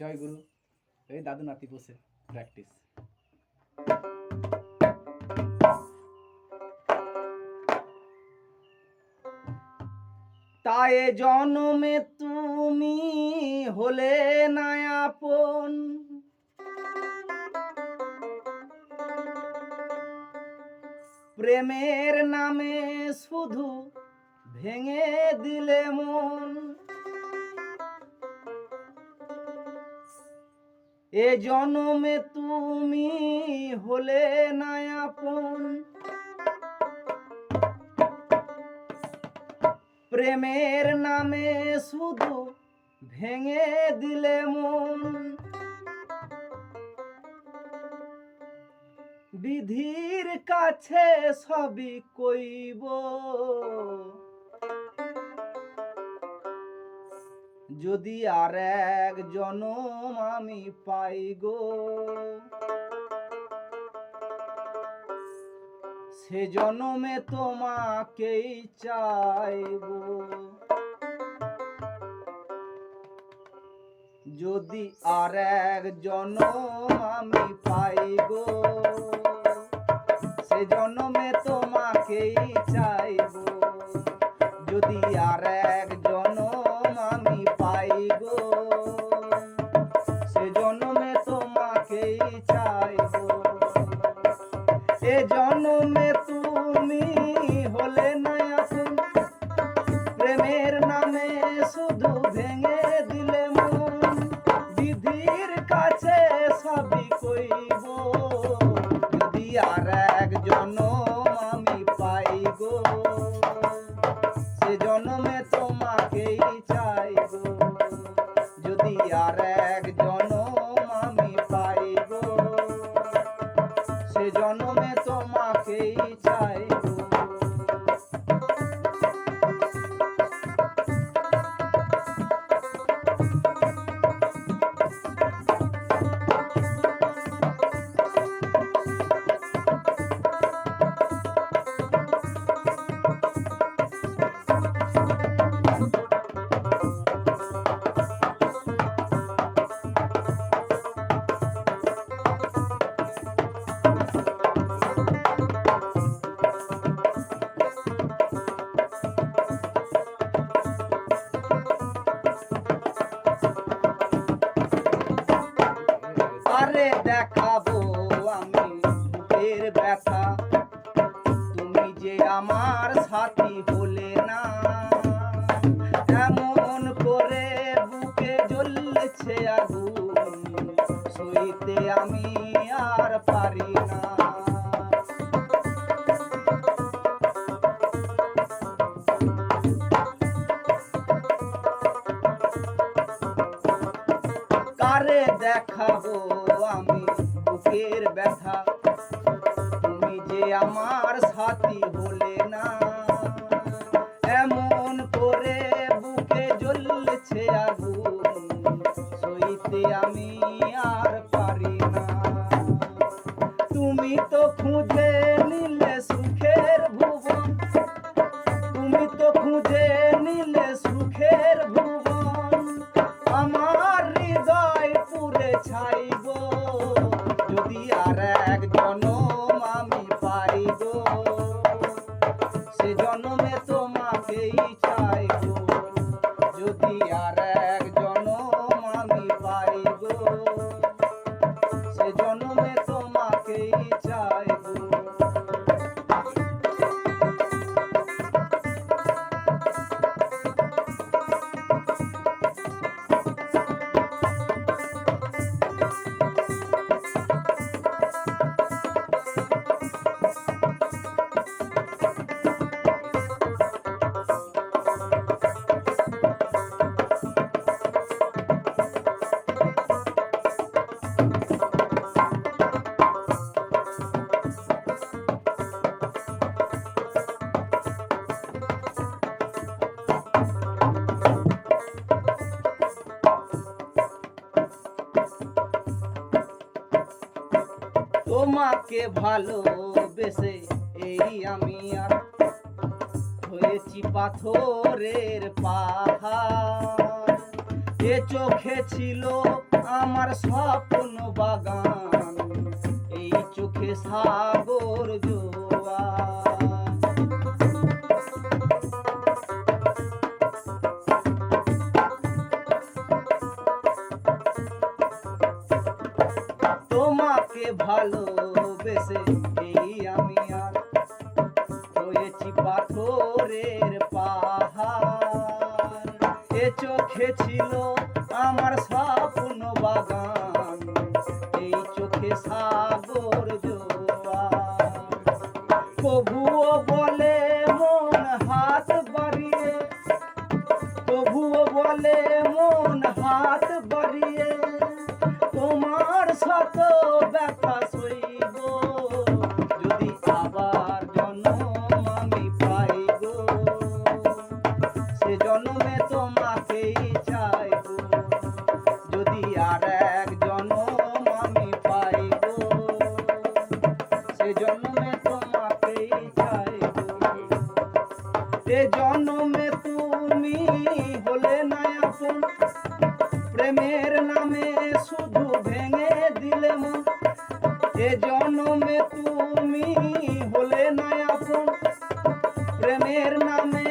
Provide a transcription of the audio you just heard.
জয় গুরু। এই দাদু নাতি বসে প্র্যাকটিস। তাই জন্মে তুমি হলে না আপন, প্রেমের নামে শুধু ভেঙে দিলে মন। এ জন্মে তুমি হলে না আপন, প্রেমের নামে শুধু ভেঙে দিলে মন। বিধির কাছে সবই কইব, যদি আর এক জনম আমি পাই গো, সে জনমে তোমাকেই চাইব। যদি আর এক জনম আমি পাই গো, সে জনমে তোমাকেই চাইব। যদি আর এক জনম আমি পাই গো, সে জনমে তোমাকেই চাইব। এ জনমে তুমি হলে না আপন, প্রেমের নামে শুধু ভেঙে দিলে মন। বিধির কাছে সবই কইব, যদি আর এক জনম আমি পাই গো, সে জনমে তোমাকেই চাইব। যদি আর এক জনম আমি পাই গো, সে জনমে তোমাকেই চাইব। আরে দেখাবো আমি বুকের ব্যথা, তুমি যে আমার সাথী হলে না। এমন করে বুকে জ্বলছে আগুন, সইতে আমি আর পারি না। কারে দেখাবো আমি বুকের ব্যথা, তুমি যে আমার সাথী হলে না। এমন করে বুকে জ্বলছে আগুন, সইতে আমি আর পারি না। তুমি তো খুঁজে নিলে সুখের ভুবন, তুমি তো খুঁজে নিলে সুখের ভুবন। আমার হৃদয় পুরে ছাইব, যদি আর এক জনম আমি পাই গো, সে জনমে তোমাকেই চাইব। যদি আর এক জনম আমি পাই গো, সে জনমে তোমাকেই চাইব। তোমাকে ভালোবেসে এই আমি আর হয়েছি পাথরের পাহাড়। এ চোখে ছিল আমার স্বপ্ন বাগান, এই চোখে সাগর জোয়ার। তোমাকে ভালোবেসে এই আমি আর হয়েছি পাথরের পাহাড়। এ চোখে ছিল আমার স্বপ্ন বাগান, এই চোখে সাগর জোয়ার। কবুও বলে মন হাত বাড়িয়ে, কবুও বলে মন হাত বাড়িয়ে, তোমার শত ব্যথা সইব যদি আবার জন্ম আমি পাই গো। সে জন্মে তোমাকেই চাইব যদি আর এক জন্ম আমি পাই গো। সে জন্মে তোমাকেই চাইব। এ জন্মে তুমি হলে না আপন, প্রেমের নামে শুধু ভেঙে দিলে মন। এ জন্মে তুমি হলে না আপন, প্রেমের নামে